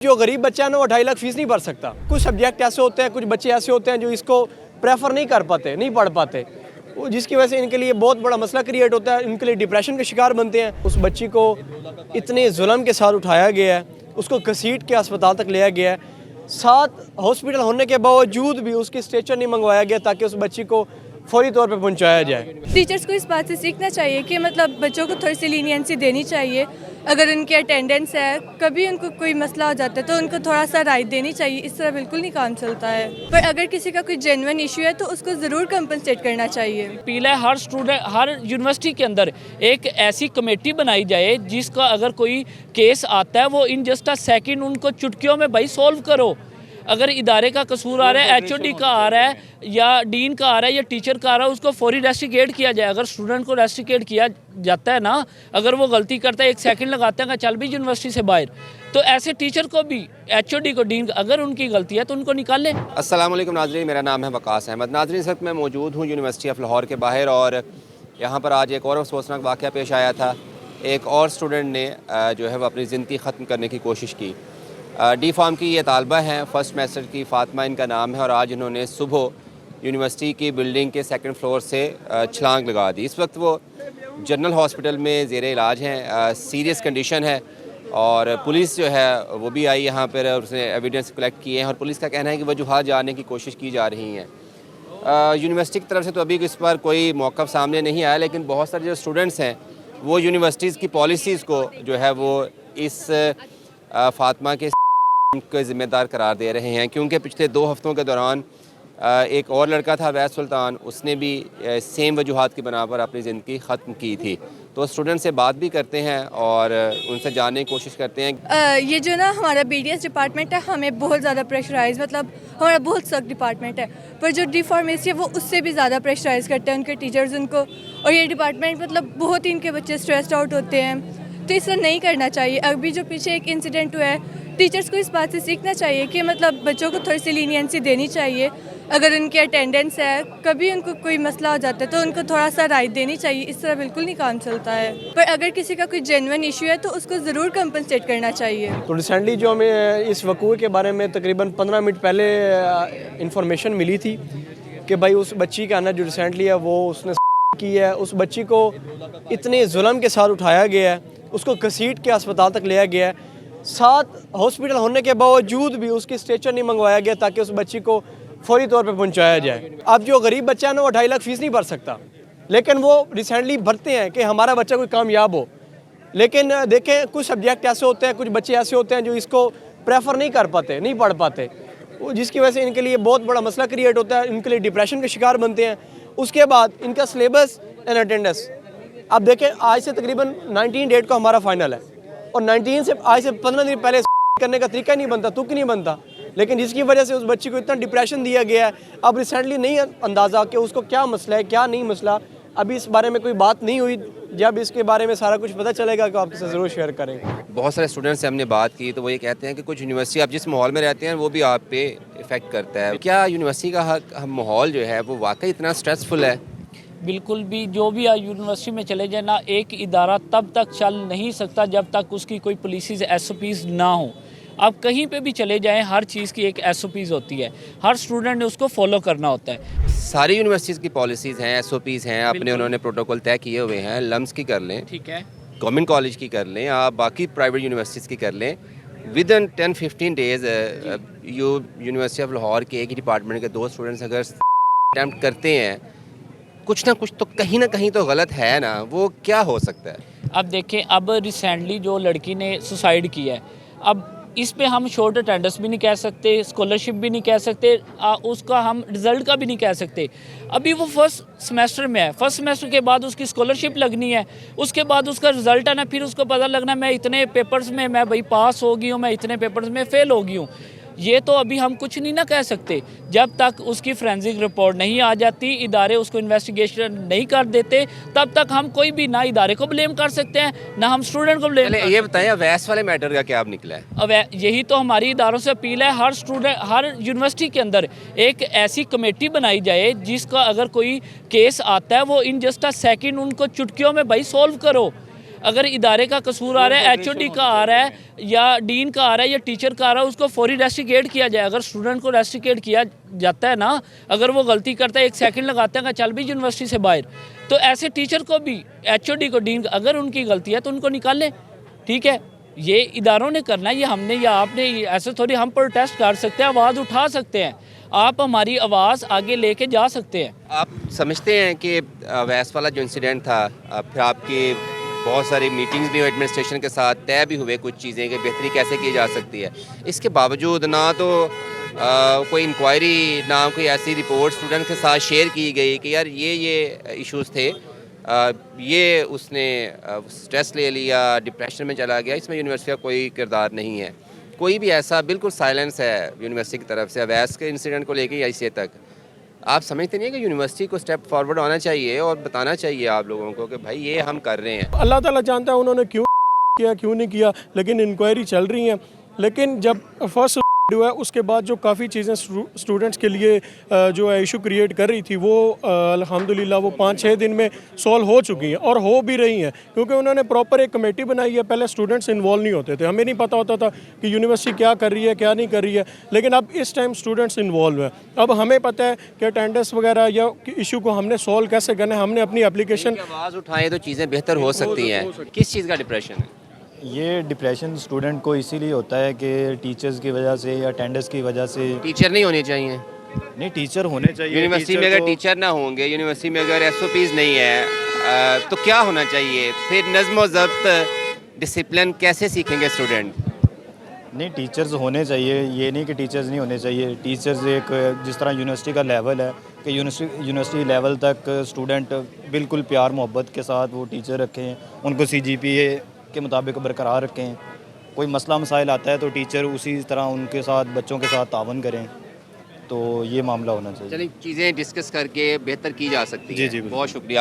जो गरीब बच्चा है ना वो 2.5 लाख फीस नहीं भर सकता। कुछ सब्जेक्ट ऐसे होते हैं, कुछ बच्चे ऐसे होते हैं जो इसको प्रेफर नहीं कर पाते, नहीं पढ़ पाते, जिसकी वजह से इनके लिए बहुत बड़ा मसला क्रिएट होता है, इनके लिए डिप्रेशन के शिकार बनते हैं। उस बच्ची को इतने जुल्म के साथ उठाया गया है, उसको घसीट के अस्पताल तक लिया गया है, 7 हॉस्पिटल होने के बावजूद भी उसकी स्ट्रेचर नहीं मंगवाया गया ताकि उस बच्ची को फौरी तौर पे पहुंचाया जाए। टीचर्स को इस बात से सीखना चाहिए कि मतलब बच्चों को थोड़ी सी लीनियंसी देनी चाहिए। अगर उनकी अटेंडेंस है, कभी उनको कोई मसला हो जाता है तो उनको थोड़ा सा राइट देनी चाहिए। इस तरह बिल्कुल नहीं काम चलता है। पर अगर किसी का कोई जेन्युइन इशू है तो उसको ज़रूर कंपनसेट करना चाहिए। अपील है हर स्टूडेंट, हर यूनिवर्सिटी के अंदर एक ऐसी कमेटी बनाई जाए जिसका अगर कोई केस आता है वो इन जस्ट अ सेकंड उनको चुटकियों में भाई सॉल्व करो। अगर इदारे का कसूर आ रहा है, एचओडी का आ रहा है या डीन का आ रहा है या टीचर का आ रहा है, उसको फौरी रेस्टिकेट किया जाए। अगर स्टूडेंट को रेस्टिकेट किया जाता है ना, अगर वो गलती करता है 1 सेकंड लगाते हैं चल भी यूनिवर्सिटी से बाहर, तो ऐसे टीचर को भी, एचओडी को, डीन, अगर उनकी गलती है तो उनको निकाल लें। अस्सलाम वालेकुम नाज़रीन, मेरा नाम है वकास अहमद। नाज़रीन, इस वक्त मैं मौजूद हूँ यूनिवर्सिटी ऑफ लाहौर के बाहर और यहाँ पर आज एक और अफसोसनाक वाक़या पेश आया था। एक और स्टूडेंट ने जो है वो अपनी ज़िंदगी ख़त्म करने की कोशिश की। डी फार्म की ये तालबा हैं, फर्स्ट सेमेस्टर की, फ़ातिमा इनका नाम है, और आज इन्होंने सुबह यूनिवर्सिटी की बिल्डिंग के 2nd फ्लोर से छलांग लगा दी। इस वक्त वो जनरल हॉस्पिटल में ज़ेरे इलाज हैं, सीरियस कंडीशन है, और पुलिस जो है वो भी आई यहाँ पर, उसने एविडेंस कलेक्ट किए हैं और पुलिस का कहना है कि वजूहात जानने की कोशिश की जा रही हैं। यूनिवर्सिटी की तरफ से तो अभी इस पर कोई मौक़िफ़ सामने नहीं आया, लेकिन बहुत सारे जो स्टूडेंट्स हैं वो यूनिवर्सिटीज़ की पॉलिसीज़ को जो है वो इस फ़ातिमा के ज़िम्मेदार करार दे रहे हैं, क्योंकि पिछले 2 हफ़्तों के दौरान एक और लड़का था वैद सुल्तान, उसने भी सेम वजूहात की बना पर अपनी ज़िंदगी ख़त्म की थी। तो स्टूडेंट से बात भी करते हैं और उनसे जानने की कोशिश करते हैं। ये जो ना हमारा BDS डिपार्टमेंट है, हमें बहुत ज़्यादा प्रेशराइज, मतलब हमारा बहुत सख्त डिपार्टमेंट है, पर जो डी फार्मेसी है वो उससे भी ज़्यादा प्रेशराइज करते हैं उनके टीचर्स उनको, और ये डिपार्टमेंट मतलब बहुत ही इनके बच्चे स्ट्रेस्ड आउट होते हैं, तो इस तरह नहीं करना चाहिए। अभी जो पीछे एक इंसिडेंट हुआ है, टीचर्स को इस बात से सीखना चाहिए कि मतलब बच्चों को थोड़ी सी लीनियंसी देनी चाहिए। अगर उनकी अटेंडेंस है, कभी उनको कोई मसला हो जाता है तो उनको थोड़ा सा राइट देनी चाहिए। इस तरह बिल्कुल नहीं काम चलता है। पर अगर किसी का कोई जेन्युइन इशू है तो उसको ज़रूर कंपनसेट करना चाहिए। तो रिसेंटली जो हमें इस वकूए के बारे में तकरीबन 15 मिनट पहले इंफॉर्मेशन मिली थी कि भाई उस बच्ची का ना जो रिसेंटली है वो उसने की है, उस बच्ची को इतने जुल्म के साथ उठाया गया है, उसको घसीट के अस्पताल तक लिया गया है, 7 हॉस्पिटल होने के बावजूद भी उसकी स्ट्रेचर नहीं मंगवाया गया ताकि उस बच्ची को फौरी तौर पे पहुंचाया जाए। अब जो गरीब बच्चा है ना वो 2.5 लाख फीस नहीं भर सकता, लेकिन वो रिसेंटली भरते हैं कि हमारा बच्चा कोई कामयाब हो। लेकिन देखें, कुछ सब्जेक्ट ऐसे होते हैं, कुछ बच्चे ऐसे होते हैं जो इसको प्रेफर नहीं कर पाते, नहीं पढ़ पाते, जिसकी वजह से इनके लिए बहुत बड़ा मसला क्रिएट होता है, इनके लिए डिप्रेशन के शिकार बनते हैं। उसके बाद इनका सिलेबस एंड अटेंडेंस, अब देखें आज से तकरीबन 19 डेट को हमारा फाइनल है, और 19 से आज से 15 दिन पहले करने का तरीका नहीं बनता, तुक नहीं बनता, लेकिन जिसकी वजह से उस बच्ची को इतना डिप्रेशन दिया गया है। अब रिसेंटली नहीं अंदाज़ा कि उसको क्या मसला है, क्या नहीं मसला, अभी इस बारे में कोई बात नहीं हुई। जब इसके बारे में सारा कुछ पता चलेगा तो आपके साथ ज़रूर शेयर करेंगे। बहुत सारे स्टूडेंट्स से हमने बात की तो वो ये कहते हैं कि कुछ यूनिवर्सिटी आप जिस माहौल में रहते हैं वो भी आप पे इफ़ेक्ट करता है। क्या यूनिवर्सिटी का माहौल जो है वो वाकई इतना स्ट्रेसफुल है? बिल्कुल भी। जो भी यूनिवर्सिटी में चले जाए ना, एक इदारा तब तक चल नहीं सकता जब तक उसकी कोई पॉलिसीज़ SOPs ना हो। आप कहीं पे भी चले जाएं, हर चीज़ की एक SOPs होती है, हर स्टूडेंट ने उसको फॉलो करना होता है। सारी यूनिवर्सिटीज़ की पॉलिसीज़ हैं, SOPs हैं, अपने उन्होंने प्रोटोकॉल तय किए हुए हैं। लम्स की कर लें, ठीक है, गवर्नमेंट कॉलेज की कर लें, आप बाकी प्राइवेट यूनिवर्सिटीज़ की कर लें, with in 10-15 days university of Lahore के एक ही डिपार्टमेंट के 2 स्टूडेंट्स अगर अटैम्प्ट करते हैं, कुछ ना कुछ तो कहीं ना कहीं तो गलत है ना, वो क्या हो सकता है? अब देखें, अब रिसेंटली जो लड़की ने सुसाइड किया है, अब इस पे हम शॉर्ट अटेंडेंस भी नहीं कह सकते, स्कॉलरशिप भी नहीं कह सकते, उसका हम रिज़ल्ट का भी नहीं कह सकते। अभी वो फर्स्ट सेमेस्टर में है, फर्स्ट सेमेस्टर के बाद उसकी स्कॉलरशिप लगनी है, उसके बाद उसका रिज़ल्ट आना, फिर उसको पता लगना मैं इतने पेपर्स में मैं भाई पास हो गई हूँ, मैं इतने पेपर्स में फ़ेल हो गई हूँ। ये तो अभी हम कुछ नहीं ना कह सकते जब तक उसकी फोरेंसिक रिपोर्ट नहीं आ जाती, इदारे उसको इन्वेस्टिगेशन नहीं कर देते, तब तक हम कोई भी ना इदारे को ब्लेम कर सकते हैं ना हम स्टूडेंट को ब्लेम। ये बताएं अवैस वाले मैटर का क्या अब निकला है? अब यही तो हमारी इदारों से अपील है, हर स्टूडेंट, हर यूनिवर्सिटी के अंदर एक ऐसी कमेटी बनाई जाए जिसका अगर कोई केस आता है वो इन जस्ट अ सेकंड उनको चुटकियों में भाई सॉल्व करो। अगर इदारे का कसूर आ रहा है, एचओडी का आ रहा है या डीन का आ रहा है या टीचर का आ रहा है, उसको फौरी रेस्टिकेट किया जाए। अगर स्टूडेंट को रेस्टिकेट किया जाता है ना, अगर वो गलती करता है, 1 सेकंड लगाता है कि चल भी यूनिवर्सिटी से बाहर, तो ऐसे टीचर को भी, एचओडी को, डीन, अगर उनकी गलती है तो उनको निकाल लें। ठीक है, ये इदारों ने करना है, ये हमने या आपने, ऐसे थोड़ी हम प्रोटेस्ट कर सकते हैं, आवाज़ उठा सकते हैं, आप हमारी आवाज़ आगे लेके जा सकते हैं। आप समझते हैं कि वैस वाला जो इंसिडेंट था, फिर आपकी बहुत सारी मीटिंग्स भी हुई एडमिनिस्ट्रेशन के साथ, तय भी हुए कुछ चीज़ें कि बेहतरी कैसे की जा सकती है, इसके बावजूद ना तो कोई इंक्वायरी, ना कोई ऐसी रिपोर्ट स्टूडेंट के साथ शेयर की गई कि यार ये इश्यूज़ थे, ये उसने स्ट्रेस ले लिया, डिप्रेशन में चला गया, इसमें यूनिवर्सिटी का कोई किरदार नहीं है। कोई भी ऐसा, बिल्कुल साइलेंस है यूनिवर्सिटी की तरफ से अवैस के इंसिडेंट को लेके ICA तक। आप समझते नहीं है कि यूनिवर्सिटी को स्टेप फॉरवर्ड आना चाहिए और बताना चाहिए आप लोगों को कि भाई ये हम कर रहे हैं। अल्लाह ताला जानता है उन्होंने क्यों किया, क्यों नहीं किया, लेकिन इंक्वायरी चल रही है। लेकिन जब फर्स्ट हुआ है उसके बाद जो काफ़ी चीज़ें स्टूडेंट्स के लिए जो है इशू क्रिएट कर रही थी, वो अल्हम्दुलिल्लाह वो 5-6 दिन में सॉल्व हो चुकी हैं और हो भी रही हैं, क्योंकि उन्होंने प्रॉपर एक कमेटी बनाई है। पहले स्टूडेंट्स इन्वॉल्व नहीं होते थे, हमें नहीं पता होता था कि यूनिवर्सिटी क्या कर रही है, क्या नहीं कर रही है, लेकिन अब इस टाइम स्टूडेंट्स इन्वॉल्व हैं। अब हमें पता है कि अटेंडेंस वगैरह या इशू को हमने सॉल्व कैसे करना है। हमने अपनी एप्लीकेशन आवाज़ उठाएं तो चीज़ें बेहतर हो सकती हैं। किस चीज़ का डिप्रेशन है? ये डिप्रेशन स्टूडेंट को इसीलिए होता है कि टीचर्स की वजह से या अटेंडेंस की वजह से। टीचर नहीं होने चाहिए नहीं, टीचर होने चाहिए। यूनिवर्सिटी में। अगर टीचर ना होंगे, यूनिवर्सिटी में अगर SOPs नहीं है, तो क्या होना चाहिए फिर? नज़्म व ज़ब्त, डिसिप्लिन कैसे सीखेंगे स्टूडेंट? नहीं, टीचर्स होने चाहिए, ये नहीं कि टीचर्स नहीं होने चाहिए। टीचर्स एक, जिस तरह यूनिवर्सिटी का लेवल है कि यूनिवर्सिटी लेवल तक स्टूडेंट बिल्कुल प्यार मोहब्बत के साथ वो टीचर रखें, उनको CGPA के मुताबिक बरकरार रखें। कोई मसला मसाइल आता है तो टीचर उसी तरह उनके साथ, बच्चों के साथ तावन करें, तो ये मामला होना चाहिए। चलिए, चीज़ें डिस्कस करके बेहतर की जा सकती है। जी, बहुत शुक्रिया।